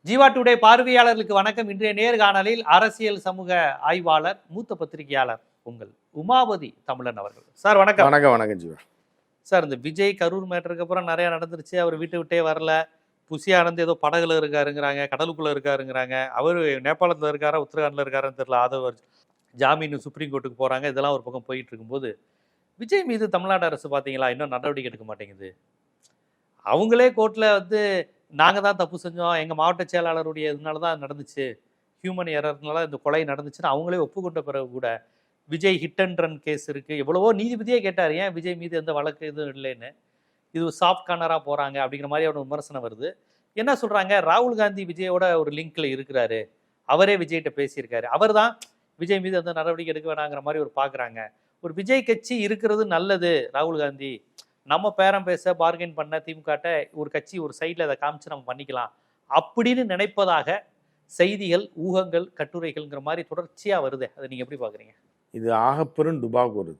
Jeeva today பார்வையாளர்களுக்கு வணக்கம். இன்றைய நேர்காணலில் அரசியல் சமூக ஆய்வாளர், மூத்த பத்திரிகையாளர் உங்கள் உமாபதி தமிழன் அவர்கள். சார் வணக்கம். வணக்கம். வணக்கம் ஜீவா. சார், இந்த விஜய் கரூர் மேட்டருக்கு அப்புறம் நிறைய நடந்துருச்சு. அவர் வீட்டை விட்டே வரல. புசி ஆனந்த் ஏதோ படகுல இருக்காருங்கிறாங்க, கடலுக்குள்ள இருக்காருங்கிறாங்க. அவர் நேபாளத்தில் இருக்காரா உத்தரகாண்டில் இருக்காருன்னு தெரியல. அதை ஜாமீன் சுப்ரீம் கோர்ட்டுக்கு போறாங்க. இதெல்லாம் ஒரு பக்கம் போயிட்டு இருக்கும்போது விஜய் மீது தமிழ்நாடு அரசு பார்த்தீங்களா இன்னும் நடவடிக்கை எடுக்க மாட்டேங்குது. அவங்களே கோர்ட்டில் நாங்கள் தான் தப்பு செஞ்சோம், எங்கள் மாவட்ட செயலாளருடைய இதனால தான் நடந்துச்சு, ஹியூமன் எரர்னால இந்த கொலை நடந்துச்சுன்னு அவங்களே ஒப்புக்கொண்ட பிறகு கூட Vijay hit and run case இருக்குது, எவ்வளவோ நீதிபதியே கேட்டார் ஏன் விஜய் மீது எந்த வழக்கு எதுவும் இல்லைன்னு, இது சாஃப்ட் கார்னராக போகிறாங்க அப்படிங்கிற மாதிரி ஒரு விமர்சனம் வருது. என்ன சொல்கிறாங்க, ராகுல் காந்தி விஜயோட ஒரு லிங்க்ல இருக்கிறாரு, அவரே விஜய்கிட்ட பேசியிருக்காரு, அவர் தான் விஜய் மீது எந்த நடவடிக்கை எடுக்க வேணாங்கிற மாதிரி ஒரு பார்க்குறாங்க. ஒரு விஜய் கட்சி இருக்கிறது நல்லது, ராகுல் காந்தி நம்ம பேரம் பேச பார்கெயின் பண்ண திமுகட்ட ஒரு கட்சி ஒரு சைடில் அதை காமிச்சு நம்ம பண்ணிக்கலாம் அப்படின்னு நினைப்பதாக செய்திகள், ஊகங்கள், கட்டுரைகள்ங்கிற மாதிரி தொடர்ச்சியாக வருது. அதை நீங்கள் எப்படி பார்க்குறீங்க? இது ஆகப்பெரும் டுபாக்கூர்.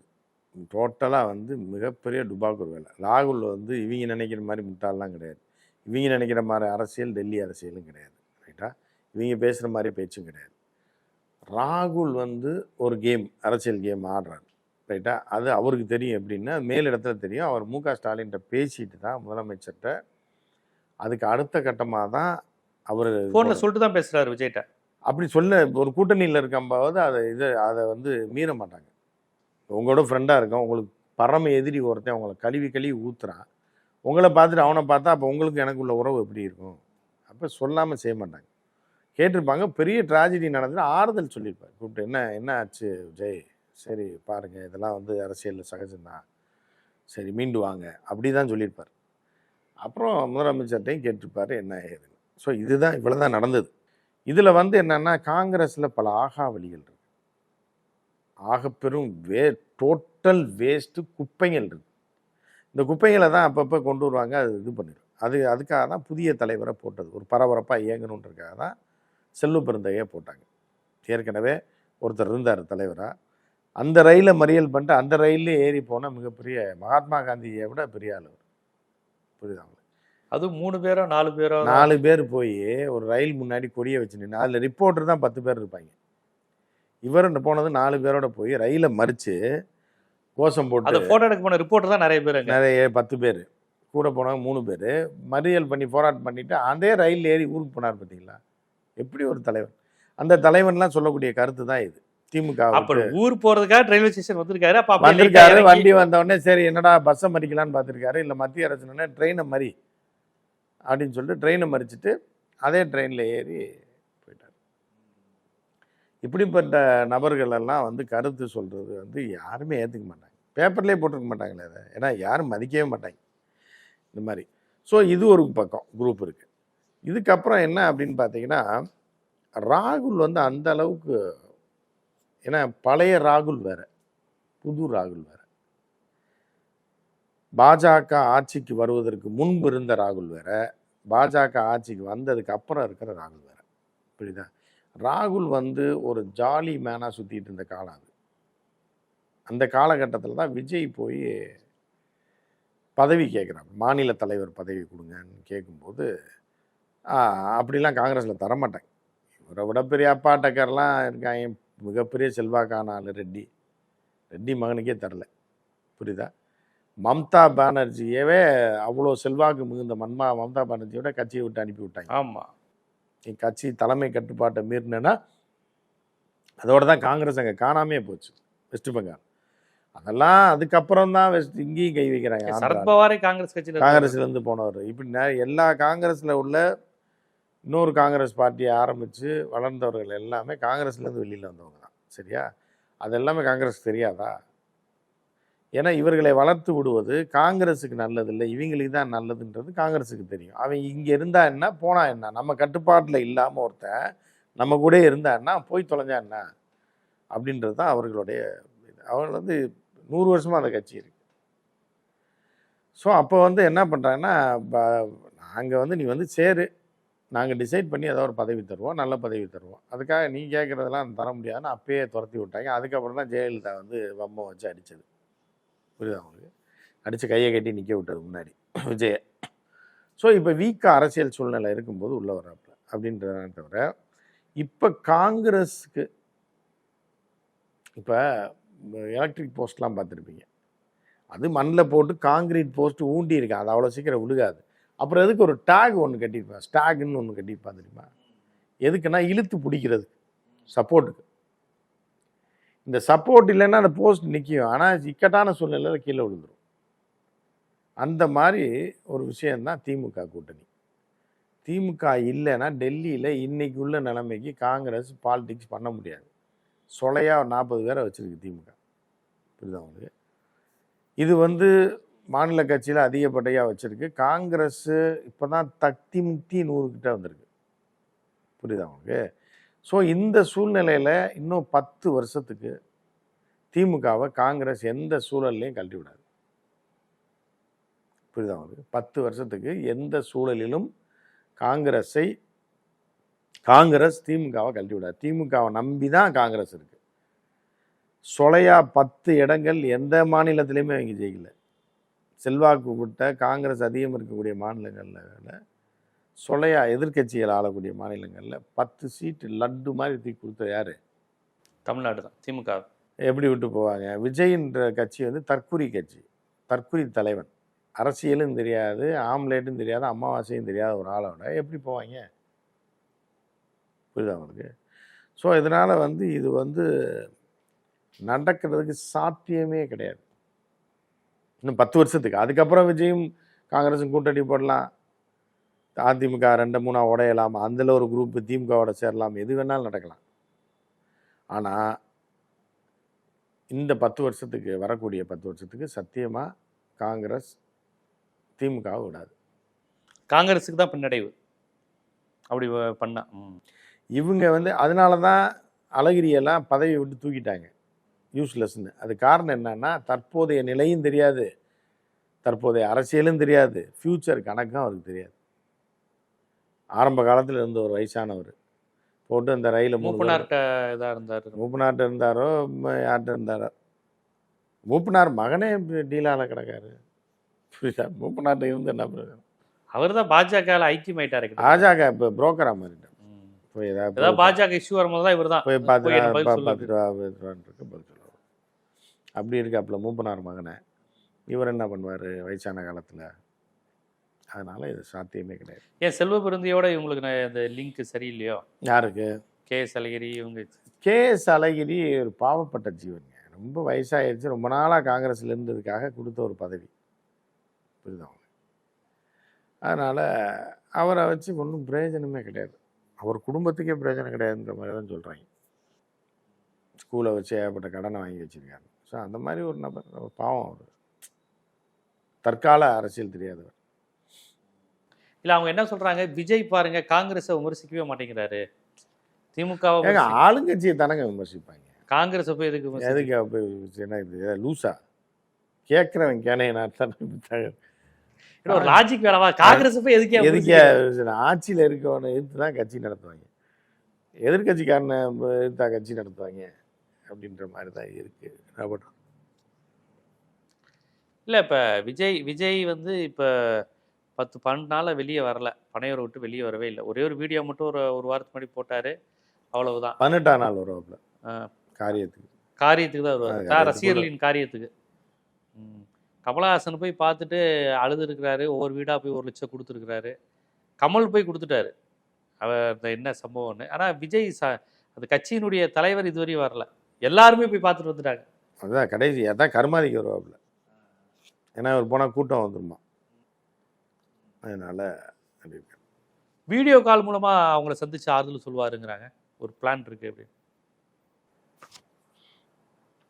இது டோட்டலாக மிகப்பெரிய டுபாக்கூர் வேலை. ராகுல் இவங்க நினைக்கிற மாதிரி முட்டாளெலாம் கிடையாது. இவங்க நினைக்கிற மாதிரி அரசியல் டெல்லி அரசியலும் கிடையாது. ரைட்டா? இவங்க பேசுகிற மாதிரி பேச்சும் கிடையாது. ராகுல் ஒரு கேம், அரசியல் கேம் ஆடுறாரு. ரைட்டா? அது அவருக்கு தெரியும். எப்படின்னா மேலிடத்துல தெரியும். அவர் மு க ஸ்டாலின்கிட்ட பேசிட்டு தான் முதலமைச்சர்கிட்ட அதுக்கு அடுத்த கட்டமாக தான் அவர் ஃபோனில் சொல்லிட்டு தான் பேசுகிறாரு விஜய்கிட்ட. அப்படி சொல்ல ஒரு கூட்டணியில் இருக்கும்போது அதை மீற மாட்டாங்க. உங்களோட ஃப்ரெண்டாக இருக்கும், உங்களுக்கு பரம எதிரி ஒருத்தன் உங்களை கழுவி ஊற்றுறான், உங்களை பார்த்துட்டு அவனை பார்த்தா அப்போ உங்களுக்கு எனக்கு உள்ள உறவு எப்படி இருக்கும்? அப்போ சொல்லாமல் செய்ய மாட்டாங்க. கேட்டிருப்பாங்க. பெரிய ட்ராஜடி நடந்துட்டு ஆறுதல் சொல்லியிருப்பார் கூப்பிட்டு, என்ன ஆச்சு விஜய், சரி பாருங்கள், இதெல்லாம் அரசியலில் சகஜம்தான், சரி மீண்டு வாங்க, அப்படி தான் சொல்லியிருப்பார். அப்புறம் முதலமைச்சர்கிட்டையும் கேட்டிருப்பார் என்ன ஏதுன்னு. ஸோ இதுதான் இவ்வளோ தான் நடந்தது. இதில் என்னென்னா காங்கிரஸில் பல ஆகாவளிகள் இருக்கு, ஆகப்பெரும் டோட்டல் வேஸ்ட்டு குப்பைகள் இருக்கு. இந்த குப்பைகளை தான் அப்பப்போ கொண்டு வருவாங்க, அது இது பண்ணிடும். அதுக்காக தான் புதிய தலைவரை போட்டது, ஒரு பரபரப்பாக இயங்கணுன்றதுக்காக தான் செல்வ பெருந்தையே போட்டாங்க. ஏற்கனவே ஒருத்தர் இருந்தார் தலைவராக, அந்த ரயிலை மறியல் பண்ணிட்டு அந்த ரயிலே ஏறி போனால் மிகப்பெரிய மகாத்மா காந்தியை விட பெரிய ஆள். புரியுதா? அது 3 பேரோ 4 பேரோ 4 பேர் போய் ஒரு ரயில் முன்னாடி கொடியை வச்சு நின்று, அதில் ரிப்போர்ட்டர் தான் 10 பேர் இருப்பாங்க. இவர் போனது 4 பேரோட போய் ரயிலை மறித்து கோஷம் போட்டு ஃபோட்டோ எடுக்க போன ரிப்போர்ட்டர் தான் நிறைய 10 பேர் கூட போனவங்க 3 பேர் மறியல் பண்ணி போராட்டம் பண்ணிட்டு அதே ரயில் ஏறி ஊருக்கு போனார். பார்த்தீங்களா எப்படி ஒரு தலைவர்? அந்த தலைவன்லாம் சொல்லக்கூடிய கருத்து தான் இது. திமுக ஊர் போறதுக்காக ரயில்வே ஸ்டேஷன் வந்திருக்காரு. வண்டி வந்தவொடனே சரி என்னடா பஸ்ஸை மறிக்கலான்னு பார்த்துருக்காரு. இல்லை மத்திய அரசு ட்ரெயினை மறி அப்படின்னு சொல்லிட்டு ட்ரெயினை மறிச்சிட்டு அதே ட்ரெயினில் ஏறி போயிட்டார். இப்படிப்பட்ட நபர்கள் எல்லாம் கருத்து சொல்கிறது யாருமே ஏற்றுக்க மாட்டாங்க, பேப்பர்லேயே போட்டிருக்க மாட்டாங்களே அதை, ஏன்னா யாரும் மதிக்கவே மாட்டாங்க இந்த மாதிரி. ஸோ இது ஒரு பக்கம் குரூப் இருக்குது. இதுக்கப்புறம் என்ன அப்படின்னு பார்த்தீங்கன்னா, ராகுல் அந்த அளவுக்கு, ஏன்னா பழைய ராகுல் வேறு, புது ராகுல் வேறு. பாஜக ஆட்சிக்கு வருவதற்கு முன்பு இருந்த ராகுல் வேறு, பாஜக ஆட்சிக்கு வந்ததுக்கு அப்புறம் இருக்கிற ராகுல் வேறு. புரியுதா? ராகுல் ஒரு ஜாலி மேனாக சுற்றிட்டு இருந்த காலம் அது. அந்த காலகட்டத்தில் தான் விஜய் போய் பதவி கேட்குறாங்க, மாநில தலைவர் பதவி கொடுங்கன்னு கேட்கும்போது அப்படிலாம் காங்கிரஸில் தரமாட்டாங்க. இவரை விட பெரிய அப்பா டக்கர்லாம் இருக்காங்க, மிகப்பெரிய செல்வாக்கான ஆள் ரெட்டி மகனுக்கே தரல. புரியுதா? மம்தா பானர்ஜியவே அவ்வளோ செல்வாக்கு மிகுந்த மம்தா பானர்ஜியோட கட்சியை விட்டு அனுப்பி விட்டாங்க. ஆமாம், கட்சி தலைமை கட்டுப்பாட்டை மீறினா அதோட தான் காங்கிரஸ் அங்கே காணாமே போச்சு, வெஸ்ட் பெங்கால். அதெல்லாம் அதுக்கப்புறம் தான் இங்கேயும் கை வைக்கிறாங்க. காங்கிரஸ்லேருந்து போனவர் இப்படி எல்லா காங்கிரஸில் உள்ள இன்னொரு காங்கிரஸ் பார்ட்டியை ஆரம்பித்து வளர்ந்தவர்கள் எல்லாமே காங்கிரஸ்லேருந்து வெளியில் வந்தவங்க தான். சரியா? அது எல்லாமே காங்கிரஸ் தெரியாதா? ஏன்னா இவர்களை வளர்த்து விடுவது காங்கிரஸுக்கு நல்லதில்லை, இவங்களுக்கு தான் நல்லதுன்றது காங்கிரஸுக்கு தெரியும். அவன் இங்கே இருந்தா என்ன போனா என்ன, நம்ம கட்டுப்பாட்டில் இல்லாமல் ஒருத்தன் நம்ம கூட இருந்தா என்ன, போய் தொலைஞ்சா என்ன அப்படின்றது தான் அவர்களுடைய. அவர்கள் 100 வருஷமாக அந்த கட்சி இருக்கு. ஸோ அப்போ என்ன பண்ணுறாங்கன்னா, நாங்கள் நீ சேரு, நாங்கள் டிசைட் பண்ணி ஏதோ ஒரு பதவி தருவோம், நல்ல பதவி தருவோம், அதுக்காக நீ கேட்குறதெல்லாம் தர முடியாதுன்னு அப்பயே துரத்தி விட்டாங்க. அதுக்கப்புறம் தான் ஜெயலலிதா வம்பம் வச்சு அடித்தது. புரியுதா அவங்களுக்கு? அடித்து கையை கட்டி நிற்க விட்டது முன்னாடி விஜயை. ஸோ இப்போ வீக்காக அரசியல் சூழ்நிலை இருக்கும்போது உள்ளே வர்றாப்புல. அப்படின்றத தவிர இப்போ காங்கிரஸுக்கு இப்போ எலக்ட்ரிக் போஸ்ட்லாம் பார்த்துருப்பீங்க, அது மண்ணில் போட்டு காங்கிரீட் போஸ்ட் ஊண்டி இருக்கு, அது அவ்வளோ சீக்கிரம் விழுகாது. அப்புறம் எதுக்கு ஒரு டேக் ஒன்று கட்டியிருப்பான், ஸ்டாக்னு ஒன்று கட்டியிருப்பான் தெரியுமா? எதுக்குன்னா இழுத்து பிடிக்கிறது, சப்போர்ட்டுக்கு. இந்த சப்போர்ட் இல்லைன்னா அந்த போஸ்ட் நிற்கும், ஆனால் இக்கட்டான சூழ்நிலையில் கீழே விழுந்துடும். அந்த மாதிரி ஒரு விஷயந்தான் திமுக கூட்டணி. திமுக இல்லைன்னா டெல்லியில் இன்னைக்கு உள்ள நிலைமைக்கு காங்கிரஸ் பாலிடிக்ஸ் பண்ண முடியாது. சொலையா 40 பேரை வச்சிருக்கு திமுக, புரியுதா உங்களுக்கு? இது வந்து மாநில கட்சியில் அதிகப்படியாக வச்சிருக்கு. காங்கிரஸ் இப்போ தான் தக்தி முக்தி 100 கிட்ட வந்திருக்கு, புரியுதா உங்களுக்கு? ஸோ இந்த சூழ்நிலையில் இன்னும் 10 வருஷத்துக்கு திமுகவை காங்கிரஸ் எந்த சூழல்லையும் கழட்டி விடாது, புரியுதா உங்களுக்கு? 10 வருஷத்துக்கு எந்த சூழலிலும் காங்கிரஸ் திமுகவை கழட்டி விடாது. திமுகவை நம்பி தான் காங்கிரஸ் இருக்கு. சொலையா 10 இடங்கள் எந்த மாநிலத்திலையுமே அவங்க ஜெயிக்கல. செல்வாக்கு விட்ட காங்கிரஸ் அதிகம் இருக்கக்கூடிய மாநிலங்களில் சொலையா எதிர்கட்சிகள் ஆளக்கூடிய மாநிலங்களில் 10 சீட்டு லட்டு மாதிரி தூக்கி கொடுத்த யாரு? தமிழ்நாடு தான். திமுக எப்படி விட்டு போவாங்க? விஜய்ன்ற கட்சி வந்து தற்குறி கட்சி, தற்குறி தலைவன், அரசியலும் தெரியாது, ஆம்லேட்டும் தெரியாது, அமாவாசையும் தெரியாத ஒரு ஆளோட எப்படி போவாங்க, புரியுதா அவங்களுக்கு? ஸோ இதனால் வந்து இது வந்து நடக்கிறதுக்கு சாத்தியமே கிடையாது இன்னும் 10 வருஷத்துக்கு. அதுக்கப்புறம் விஜயும் காங்கிரஸும் கூட்டணி போடலாம், அதிமுக 2-3 உடையலாம், அதில் ஒரு குரூப்பு திமுகவோட சேரலாம், எது வேணாலும் நடக்கலாம். ஆனால் இந்த 10 வருஷத்துக்கு, வரக்கூடிய 10 வருஷத்துக்கு சத்தியமாக காங்கிரஸ் திமுகவை விடாது. காங்கிரஸுக்கு தான் பின்னடைவு அப்படி பண்ணா. இவங்க வந்து அதனால தான் அழகிரியெல்லாம் பதவியை விட்டு தூக்கிட்டாங்க, யூஸ்லெஸ்ன்னு. அது காரணம் என்னன்னா, தற்போதைய நிலையும் தெரியாது, தற்போதைய அரசியலும் தெரியாது, ஃப்யூச்சர் கணக்கும் அவருக்கு தெரியாது. ஆரம்ப காலத்தில் இருந்த ஒரு வயசானவர் போட்டு அந்த ரயில மூப்பனார்ட்ட இதாக இருந்தார், மூப்பனார்ட்ட இருந்தாரோ யார்கிட்ட இருந்தாரோ, மூப்பனார் மகனே டீலால கிடக்காரு, புரியுதா? மூப்பனார்ட்ட இருந்து என்ன பண்ணுறது? அவர் தான் பாஜக ஐக்கியமாயிட்டாரு. பாஜக இப்போ புரோக்கரா மாறிட்டார். போய் ஏதாவது பாஜக இஷ்யூ வரும்போது தான் இவர் தான் போய் பார்த்துட்டு பதில் சொல்லுவார். அப்படி இருக்காப்புல மூப்பனார் மகனை. இவர் என்ன பண்ணுவார் வயசான காலத்தில்? அதனால் இது சாத்தியமே கிடையாது. ஏன் செல்வ பெருந்தியோட இவங்களுக்கு இந்த லிங்க் சரியில்லையோ? யாருக்கு? கேஎஸ் அழகிரி. இவங்க கேஎஸ் அழகிரி ஒரு பாவப்பட்ட ஜீவனுங்க, ரொம்ப வயசாகிடுச்சு, ரொம்ப நாளாக காங்கிரஸில் இருந்ததுக்காக கொடுத்த ஒரு பதவி, புரியுதா? அதனால் அவரை வச்சு ஒன்றும் பிரயோஜனமே கிடையாது, அவர் குடும்பத்துக்கே பிரயோஜனம் கிடையாதுன்ற மாதிரி தான் சொல்கிறாங்க. ஸ்கூலை வச்சு ஏகப்பட்ட கடனை வாங்கி வச்சுருக்காங்க. ஸோ அந்த மாதிரி ஒரு நபர், பாவம், அவர் தற்கால அரசியல் தெரியாதவர். இல்லை, அவங்க என்ன சொல்கிறாங்க, விஜய் பாருங்க காங்கிரஸை விமர்சிக்கவே மாட்டேங்கிறாரு, திமுகவை ஆளுங்கட்சியை தானங்க விமர்சிப்பாங்க, காங்கிரஸை போய் எதுக்கு போய் என்ன இது லூசா கேட்குறவன் கேனையனாத்தான் ஒரு லாஜிக் வேணாமா? காங்கிரஸ் போய் எதுக்கே ஆட்சியில் இருக்கவனை எதிர்த்து தான் கட்சி நடத்துவாங்க, எதிர்கட்சிக்காரனை எதிர்த்தா கட்சி நடத்துவாங்க அப்படின்ற மாதிரி தான் இருக்கு. என்ன பண்ணுறோம்? இல்லை, இப்போ விஜய் வந்து இப்போ 10-12 நாளில் வெளியே வரல, பனையூரை விட்டு வெளியே வரவே இல்லை. ஒரே ஒரு வீடியோ மட்டும் ஒரு வாரத்துக்கு முன்னாடி போட்டார், அவ்வளவுதான். 18ஆம் நாள் வருவாப்புல காரியத்துக்கு தான் வருவார், ரசிகர்களின் காரியத்துக்கு. கமலஹாசன் போய் பார்த்துட்டு அழுது இருக்கிறாரு, ஒவ்வொரு வீடாக போய் 1 லட்சம் கொடுத்துருக்கிறாரு. கமல் போய் கொடுத்துட்டாரு, அவர் என்ன சம்பவம்னு. ஆனால் விஜய் அந்த கட்சியினுடைய தலைவர் இதுவரையும் வரல, எல்லாருமே போய் பார்த்துட்டு வந்துட்டாங்க. அதுதான் கடைசி, அதான் கருமாதிக்கு வருவாப்புல, ஏன்னா அவர் போனால் கூட்டம் வந்துருமா, அதனால் வீடியோ கால் மூலமாக அவங்கள சந்திச்சு ஆறுதல் சொல்லுவாருங்கிறாங்க, ஒரு பிளான் இருக்கு.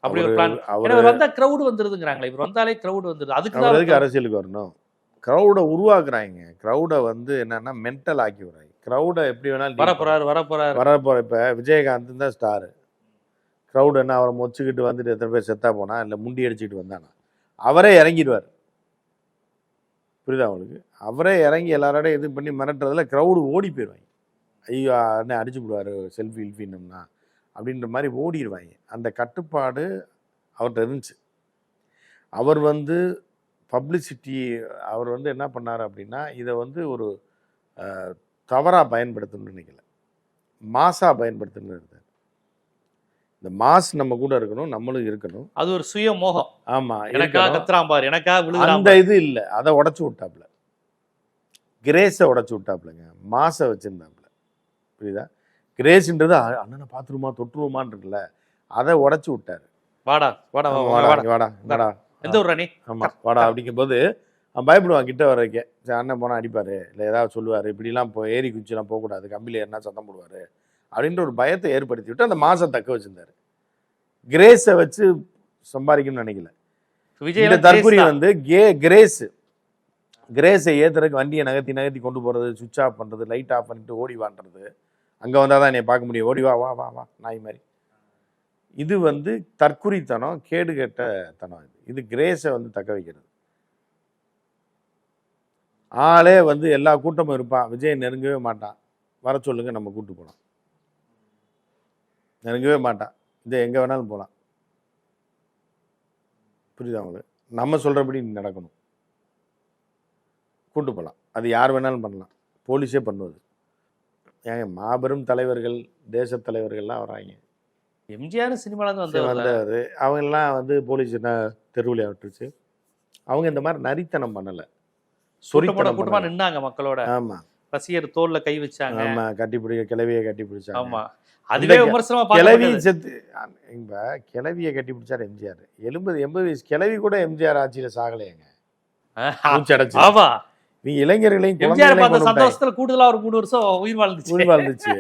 அப்படி ஒரு பிளான். அவர் வந்தா கிரவுட் வந்துருதுங்கறாங்களே, இவர் வந்தாலே கிரவுட் வந்துருது. அதுக்கு அரசியலுக்கு வரணும், கிரவுடை உருவாக்குறாங்க. கிரவுடை வந்து என்னன்னா மென்டல் ஆக்கி விடுறாங்க. கிரவுடை எப்படி வேணாலும் வரப்போறாரு. இப்போ விஜயகாந்த் தான் ஸ்டாரு, கிரவுட் என்ன அவரை மொச்சுக்கிட்டு வந்துட்டு எத்தனை பேர் செத்தா போனா, இல்லை முண்டி அடிச்சுக்கிட்டு வந்தானா, அவரே இறங்கிடுவார், புரியுதா அவங்களுக்கு? அவரே இறங்கி எல்லாரோடையும் இது பண்ணி மிரட்டுறதுல கிரவுடு ஓடி போயிடுவாங்க. ஐயோ என்ன அடிச்சு விடுவார் செல்ஃபி இல்ஃபின்னம்னா அப்படின்ற மாதிரி ஓடிடுவாங்க. அந்த கட்டுப்பாடு அவர்கிட்ட இருந்துச்சு. அவர் வந்து பப்ளிசிட்டி, அவர் வந்து என்ன பண்ணார் அப்படின்னா, இதை வந்து ஒரு தவறாக பயன்படுத்தணும்னு நினைக்கல, மாஸாக பயன்படுத்தணும்னு இருந்தார். இந்த மாஸ் நம்ம கூட இருக்கணும், நம்மளும் இருக்கணும். அது ஒரு சுய மோகம். ஆமா, எனக்கா கத்துறான் பாரு, எனக்கா விழுகுறான் அந்த இது இல்லை. அதை உடச்சு விட்டாப்புல, கிரேஸை உடச்சு விட்டாப்புலங்க, மாசை வச்சிருந்தாப்புல. புரியுதா? கிரேஸ்ன்றது அண்ணனை பார்த்துருமா தொட்டுருமான்னு இருக்குல்ல, அதை உடச்சு விட்டாரு. வாடா வாடா வாடா வாடா வாடா வாடா, எந்த ஒரு ராணி, ஆமா வாடா அப்படிங்கும்போது அவன் பயப்படுவான் கிட்ட வர வைக்க. சரி அண்ணன் போனால் அடிப்பாரு, இல்லை ஏதாவது சொல்லுவார், இப்படிலாம் ஏறி குச்சிலாம் போகக்கூடாது, கம்பியில் ஏறினா சத்தம் போடுவார் அப்படின்ற ஒரு பயத்தை ஏற்படுத்தி விட்டு அந்த மாசம் தக்க வச்சிருந்தாரு. கிரேஸை வச்சு சம்பாதிக்கணும்னு நினைக்கல. இந்த தற்கொலை வந்து கிரேஸை ஏத்துறதுக்கு வண்டியை நகர்த்தி நகர்த்தி கொண்டு போறது, சுவிட்ச் ஆஃப் பண்றது, லைட் ஆஃப் பண்ணிட்டு ஓடி வாண்டுறது, அங்கே வந்தால் தான் என்னை பார்க்க முடியும், ஓடி வா வா வா வா நாய் மாதிரி. இது வந்து தற்குறித்தனம், கேடு கெட்ட தனம். இது கிரேஸை வந்து தக்க வைக்கிறது. ஆளே வந்து எல்லா கூட்டமும் இருப்பான், விஜய் நெருங்கவே மாட்டான், வர சொல்லுங்க நம்ம கூட்டு போகலாம், நெருங்கவே மாட்டான், இது எங்கே வேணாலும் போகலாம். புரியுதா உங்களுக்கு? நம்ம சொல்கிறபடி நடக்கணும், கூட்டு போகலாம், அது யார் வேணாலும் பண்ணலாம், போலீஸே பண்ணுவது. ஏங்க மாபெரும் தலைவர்கள், தேச தலைவர்கள்லாம் வராங்க. எம்ஜிஆர் சினிமாவில் வந்தவர் அவங்கெல்லாம் வந்து போலீஸ் என்ன தெருவில் விட்டுருச்சு. அவங்க இந்த மாதிரி நரித்தனம் பண்ணலை, கூட்டமா நின்னாங்க மக்களோட. ஆமா, ரசிகர் தோல்ல கை வச்சாங்க. ஆமா, கட்டிப்பிடிக்க கிளவியை கட்டி பிடிச்சாங்க. ஆமா, அதுவே விமர்சனமா கிளவி செத்து கிளவியை கட்டி பிடிச்சாரு எம்ஜிஆர். 80 வயசு கிளவி கூட எம்ஜிஆர் ஆட்சியில சாகலையேங்க, மூச்சடைச்சு. ஆமா, நீங்க இளைஞர்களையும் எம்ஜிஆர் பார்த்த சந்தோஷத்துல கூடுதலா ஒரு 3 வருஷம் உயிர் வாழ்ந்துச்சு.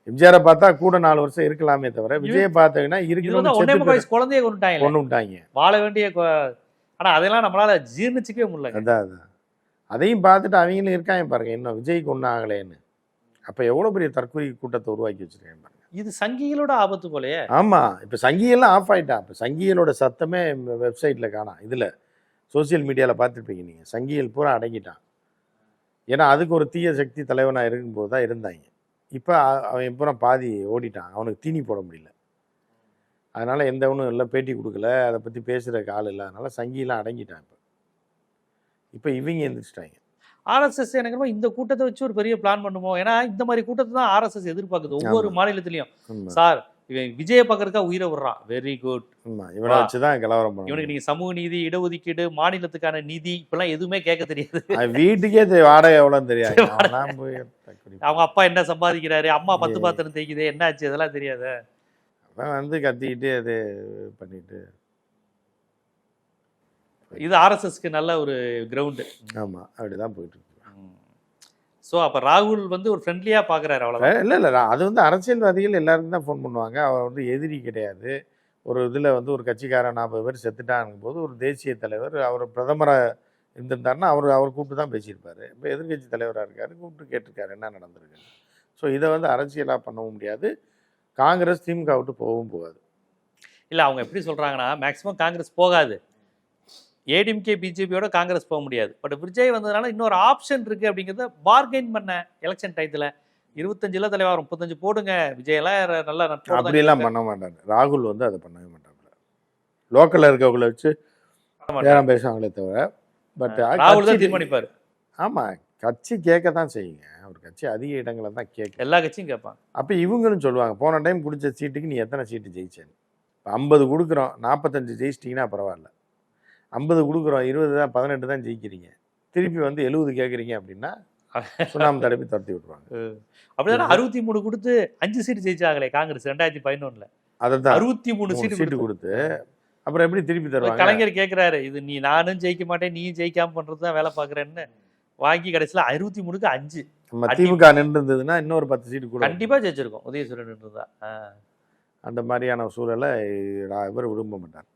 எம்ஜிஆரை பார்த்தா கூட 4 வருஷம் இருக்கலாமே தவிர, விஜய பார்த்தீங்கன்னா இருக்கணும். குழந்தைய கொண்டுட்டாங்க, வாழ வேண்டிய. ஆனா அதெல்லாம் நம்மளால ஜீர்ணிச்சிக்கவே முடியல. அதான் அதையும் பார்த்துட்டு அவங்களும் இருக்காங்க பாருங்க, இன்னும் விஜய்க்கு ஒன்றும் ஆகலைன்னு. அப்ப எவ்வளவு பெரிய தற்கொலை கூட்டத்தை உருவாக்கி வச்சிருக்காங்க பாருங்க. இது சங்கிகளோட ஆபத்து போலயே. ஆமா, இப்ப சங்கிகள்லாம் ஆஃப் ஆயிட்டான். இப்ப சங்கிகளோட சத்தமே வெப்சைட்ல காணாம். இதுல சோசியல் மீடியால பார்த்துருப்பீங்க நீங்க, சங்கிகள் பூரா அடங்கிட்டான். ஏன்னா அதுக்கு ஒரு தீய சக்தி தலைவனா இருக்கும்போது தான் இருந்தாங்க. இப்போ அவன் பூரா பாதி ஓடிட்டான், அவனுக்கு தீனி போட முடியல. அதனால எந்த ஒன்றும் இல்லை, பேட்டி கொடுக்கல, அதை பற்றி பேசுகிறதுக்கு ஆள் இல்லை. அதனால சங்கிலாம் அடங்கிட்டான். இப்போ இவங்க எழுந்திரிச்சிட்டாங்க. ஆர்எஸ்எஸ் எனக்கு இந்த கூட்டத்தை வச்சு ஒரு பெரிய பிளான் பண்ணுமோ? ஏன்னா இந்த மாதிரி கூட்டத்தை தான் ஆர்எஸ்எஸ் எதிர்பார்க்குது ஒவ்வொரு மாநிலத்திலையும். சார் இவன் விஜய பார்க்கறதுக்கா உயிரை விடுறான், வெரி குட், இவனை வச்சுதான் கலவரம் பண்ணும். இவனுக்கு நீங்க சமூக நீதி, இடஒதுக்கீடு, மாநிலத்துக்கான நிதி இப்பெல்லாம் எதுவுமே கேட்க தெரியாது. வீட்டுக்கே வாடகை எவ்வளோன்னு தெரியாது. அவங்க அப்பா என்ன சம்பாதிக்கிறாரு, அம்மா 10 பாத்திரம் தேய்க்குது, என்ன ஆச்சு, அதெல்லாம் தெரியாது. அவன் வந்து கத்திக்கிட்டு அது பண்ணிட்டு. இது ஆர்எஸ்எஸ்க்கு நல்ல ஒரு கிரவுண்டு. ஆமா, அப்படிதான் போயிட்டு இருக்கு. ஸோ அப்போ ராகுல் வந்து ஒரு ஃப்ரெண்ட்லியாக பார்க்குறாரு, அவ்வளோதான். இல்லை அது வந்து அரசியல்வாதிகள் எல்லாருக்கும் தான் ஃபோன் பண்ணுவாங்க. அவர் வந்து எதிரி கிடையாது. ஒரு இதில் வந்து ஒரு கட்சிக்காரன் 40 பேர் செத்துட்டாங்கும் போது ஒரு தேசிய தலைவர் அவர் பிரதமராக இருந்திருந்தாருன்னா அவர் கூப்பிட்டு தான் பேசியிருப்பார். இப்போ எதிர்கட்சி தலைவராக இருக்காரு, கூப்பிட்டு கேட்டிருக்காரு என்ன நடந்திருக்கு. ஸோ இதை வந்து அரசியலாக பண்ணவும் முடியாது. காங்கிரஸ் திமுக விட்டு போகவும் போகாது. இல்லை அவங்க எப்படி சொல்கிறாங்கன்னா, மேக்ஸிமம் காங்கிரஸ் போகாது, ஏடிஎம்கே பிஜேபியோட காங்கிரஸ் போக முடியாது. பட் விஜய் வந்ததுனால இன்னொரு ஆப்ஷன் இருக்கு அப்படிங்கிறத பார்கெயின் பண்ண எலெக்ஷன் டைத்துல 25 தலைவர் 35 போடுங்க, விஜயெல்லாம் நல்லா அப்படியெல்லாம் பண்ண மாட்டாங்க. ராகுல் வந்து அதை பண்ணவே மாட்டாங்க. லோக்கல்ல இருக்கவங்களை வச்சு நேரம் பேசுவாங்களே தவிர, பட் ராகுல் தான் தீர்மானிப்பார். ஆமா, கட்சி கேட்க தான் செய்யுங்க. அவர் கட்சி அதிக இடங்களை தான் கேட்க, எல்லா கட்சியும் கேட்பாங்க. அப்போ இவங்களும் சொல்லுவாங்க, போன டைம் குடிச்ச சீட்டுக்கு நீ எத்தனை சீட்டு ஜெயிச்சேன்னு. இப்போ 50 கொடுக்குறோம், 45 ஜெயிச்சிட்டிங்கன்னா பரவாயில்ல. 50 கொடுக்குறோம், 20 தான் 18 தான் ஜெயிக்கிறீங்க, திருப்பி வந்து 70 கேட்குறீங்க அப்படின்னா சுண்ணாம்பு தடப்பி துரத்தி விட்டுருவாங்க. அப்படிதான் 63 கொடுத்து 5 சீட்டு ஜெயிச்சாங்களே காங்கிரஸ் 2011. அதான் 63 சீட்டு கொடுத்து அப்புறம் எப்படி திருப்பி தருவாங்க? கலைஞர் கேட்கிறாரு, இது நீ நானும் ஜெயிக்க மாட்டேன், நீ ஜெயிக்காம பண்றதுதான் வேலை பாக்குறேன்னு வாங்கி கடைசியில் 63க்கு 5. திமுக நின்று இருந்ததுன்னா இன்னொரு 10 சீட்டு கூட கண்டிப்பா ஜெயிச்சிருக்கோம், உதயசூரன் நின்றுதா. அந்த மாதிரியான சூழலை இவர் விரும்ப மாட்டார்,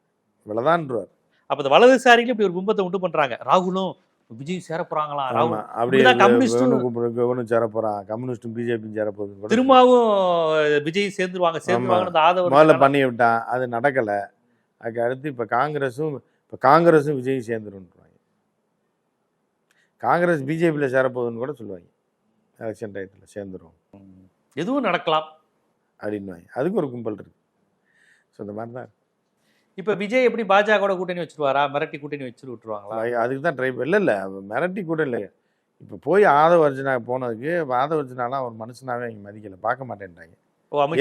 இவ்வளவுதான்றார். அப்ப இந்த வலதுசாரிகளும் இப்படி ஒரு பிம்பத்தை உண்டு பண்றாங்க. ராகுலும் விஜய் சேர போறாங்களா, ராகுல் அப்படியே கம்யூனிஸ்டும் சேர போறான், கம்யூனிஸ்டும் பிஜேபியும் சேர போகுது, திரும்பவும் விஜய் சேர்ந்துருவாங்க ஆதரவு முதல்ல பண்ணி விட்டான், அது நடக்கல. அதுக்கு அடுத்து இப்ப காங்கிரஸும் விஜய் சேர்ந்துருவாங்க. காங்கிரஸ் பிஜேபியில சேரப்போகுதுன்னு கூட சொல்லுவாங்க, எலெக்ஷன் டயத்தில் சேர்ந்துரும், எதுவும் நடக்கலாம் அப்படின்வாங்க. அதுக்கு ஒரு கும்பல் இருக்கு. ஸோ இந்த மாதிரி தான். இப்போ விஜய் எப்படி பாஜக கூட்டணி வச்சிருவாரா, மிரட்டி கூட்டணி வச்சு விட்டுருவாங்களா? அதுக்கு தான் ட்ரை. இல்லை மிரட்டி கூட இல்லை, இப்போ போய் ஆதவ அர்ஜுனா போனதுக்கு ஆதவ அர்ஜுனாலாம் ஒரு மனுஷனாவே அவங்க மதிக்கல, பார்க்க மாட்டேன்ட்டாங்க.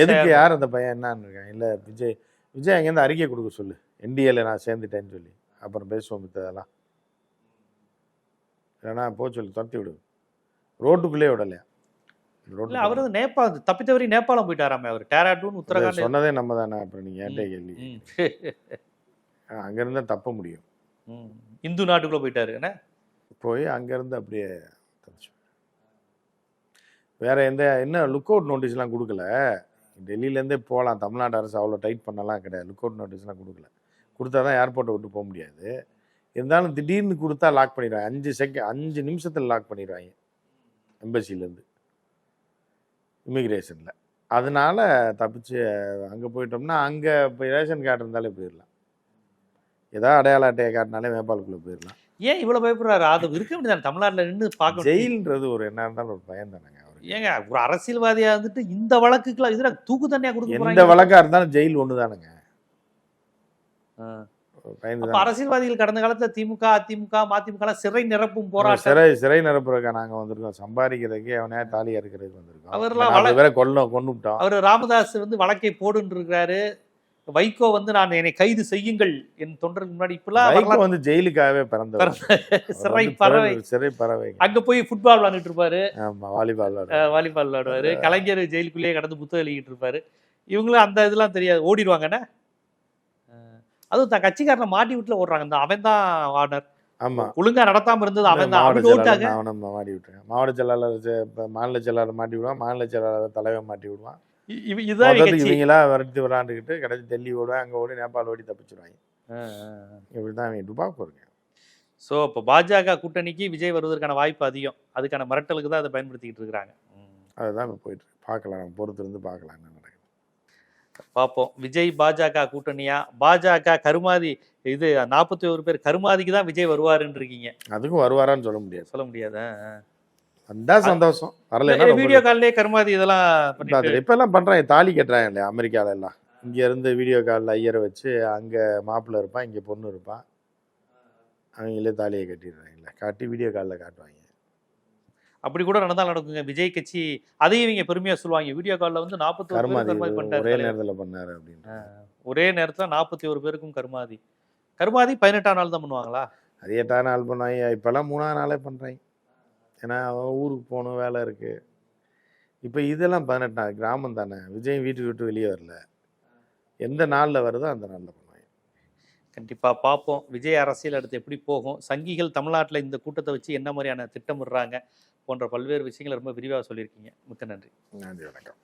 எதுக்கு யார் அந்த பையன் என்னன்னு இருக்காங்க. இல்லை விஜய் அங்கேருந்து அறிக்கை கொடுக்க சொல்லு, என்டிஏல நான் சேர்ந்துட்டேன்னு சொல்லி, அப்புறம் பேசுவோம் மித்ததெல்லாம். இல்லைன்னா சொல்லி துரத்தி விடு, ரோட்டுக்குள்ளே விடலையா. அவர் நேபாள் தப்பித்தவரி நேபாளம் போயிட்டாராமே, அவர் டேராடூன் உத்தரகாண்ட் சொன்னதே நம்ம தானே. அப்புறம் நீங்க ஏன்டே கேள்வி, அங்கிருந்தா தப்ப முடியும். இந்து நாட்டுக்குள்ள போயிட்டாரு, போய் அங்கிருந்து அப்படியே வேற என்ன லுக் அவுட் நோட்டீஸ்லாம் கொடுக்கல. டெல்லியிலேருந்தே போகலாம், தமிழ்நாடு அரசு அவ்வளோ டைட் பண்ணலாம் கிடையாது. லுக் அவுட் நோட்டீஸ்லாம் கொடுக்கல. கொடுத்தா தான் ஏர்போர்ட்டை விட்டு போக முடியாது. இருந்தாலும் திடீர்னு கொடுத்தா லாக் பண்ணிடுவாங்க. 5 நிமிஷத்தில் லாக் பண்ணிடுவாங்க எம்பசிலேருந்து, இமிக்ரேஷனில். அதனால தப்பிச்சு அங்கே போயிட்டோம்னா, அங்கே இப்போ ரேஷன் கார்டு இருந்தாலே போயிடலாம். ஏதாவது அடையாள அட்டையை காட்டினாலே நேபாளுக்குள்ளே போயிடலாம். ஏன் இவ்வளோ பயப்படுறாரு? அது இருக்க முடியாது, தமிழ்நாட்டில் நின்று பார்க்க. ஜெயில்ன்றது ஒரு என்ன இருந்தாலும் ஒரு பயம் தானேங்க. ஏங்க ஒரு அரசியல்வாதியாக இருந்துட்டு இந்த வழக்குக்குலாம் இதில் தூக்கு தண்ணியாக கொடுக்க, எந்த வழக்காக இருந்தாலும் ஜெயில் ஒன்று தானுங்க. அரசியல்வாதிகள் கடந்த காலத்துல திமுக, அதிமுக, மதிமுக சிறை நிரப்பும் போராட்டம், சிறை நிரப்புறதுக்கா நாங்க வந்திருக்கோம். சம்பாதிக்கிறதுக்கு அவனே தாலி அறுக்கிறதுக்கு வந்திருக்கோம். அவர்லாம் கொண்டுட்டோம். அவர் ராமதாஸ் வழக்கை போடுன்னு இருக்காரு. வைகோ நான் என்னை கைது செய்யுங்கள் என் தொண்டருக்கு முன்னாடி. இப்பெல்லாம் ஜெயிலுக்காகவே பிறந்த சிறை பறவை. அங்க போய் ஃபுட்பால் விளையாண்டுட்டு இருப்பாரு, வாலிபால் விளையாடுவாரு. கலைஞர் ஜெயிலுக்குள்ளேயே கடந்து புத்தகம் எழுதிட்டு இருப்பாரு. இவங்களும் அந்த இதெல்லாம் தெரியாது, ஓடிடுவாங்கண்ணே. அதுவும் தான் கட்சிக்காரனை மாட்டி வீட்டுல ஓடுறாங்க. இந்த அவன் தான் வார்னர். ஆமா, ஒழுங்கா நடத்தாம இருந்தது அவன் தான். மாட்டி விட்டுருங்க. மாவட்ட செயலாளர் மாநில செயலாளர் மாட்டி விடுவான், மாநில செயலாளர் தலைவன் மாட்டி விடுவான். இவங்களா விரட்டி விளாண்டுக்கிட்டு கடைசி டெல்லி ஓடுவாங்க, அங்க ஓடி நேபாள் ஓடி தப்பிச்சிருவாங்க. இப்படிதான் அவங்க டுபாக்கு வருங்க. ஸோ இப்போ பாஜக கூட்டணிக்கு விஜய் வருவதற்கான வாய்ப்பு அதிகம். அதுக்கான மிரட்டலுக்கு தான் அதை பயன்படுத்திக்கிட்டு இருக்கிறாங்க. அதுதான் இப்போ போயிட்டு பார்க்கலாம், பொறுத்து இருந்து பார்க்கலாம் என்ன நடக்குது பார்ப்போம். விஜய் பாஜக கூட்டணியா, பாஜக கருமாதி, இது 41 பேர் கருமாதிக்கு தான் விஜய் வருவாருன்னு இருக்கீங்க. அதுக்கும் வருவாரான்னு சொல்ல முடியாது. வந்தா சந்தோஷம், வரல வீடியோ கால்லேயே கருமாதி இதெல்லாம் இப்ப எல்லாம் பண்றாங்க. தாலி கட்டுறாங்க இல்லையா அமெரிக்கால எல்லாம். இங்க இருந்து வீடியோ காலில் ஐயரை வச்சு அங்க மாப்பிள்ளை இருப்பான், இங்க பொண்ணு இருப்பான், அவங்களே தாலியை கட்டிடுறாங்கல்ல, காட்டி வீடியோ காலில் காட்டுவாங்க. அப்படி கூட நடக்குங்க. விஜய் கட்சி அதையும் இவங்க பெருமையா சொல்லுவாங்க. வீடியோ காலில் 41 பண்ணாரு, ஒரே நேரத்தில் பண்ணாரு அப்படின்னு. ஒரே நேரத்தில் 41 பேருக்கும் கருமாதி 18ஆம் நாள் தான் பண்ணுவாங்களா? அது 8ஆம் நாள் பண்ணுவாங்க. இப்பெல்லாம் 3ஆம் நாளே பண்றாங்க. ஏன்னா அவன் ஊருக்கு போகணும், வேலை இருக்கு. இப்போ இதெல்லாம் 18ஆம் கிராமம் தானே. விஜய் வீட்டுக்கு விட்டு வெளியே வரல, எந்த நாளில் வருதோ அந்த நாளில் பண்ணுவாங்க. கண்டிப்பாக பார்ப்போம் விஜய் அரசியல் அடுத்து எப்படி போகும். சங்கிகள் தமிழ்நாட்டில் இந்த கூட்டத்தை வச்சு என்ன மாதிரியான திட்டமிடுறாங்க போன்ற பல்வேறு விஷயங்களை ரொம்ப விரிவாக சொல்லியிருக்கீங்க. மிக்க நன்றி. நன்றி, வணக்கம்.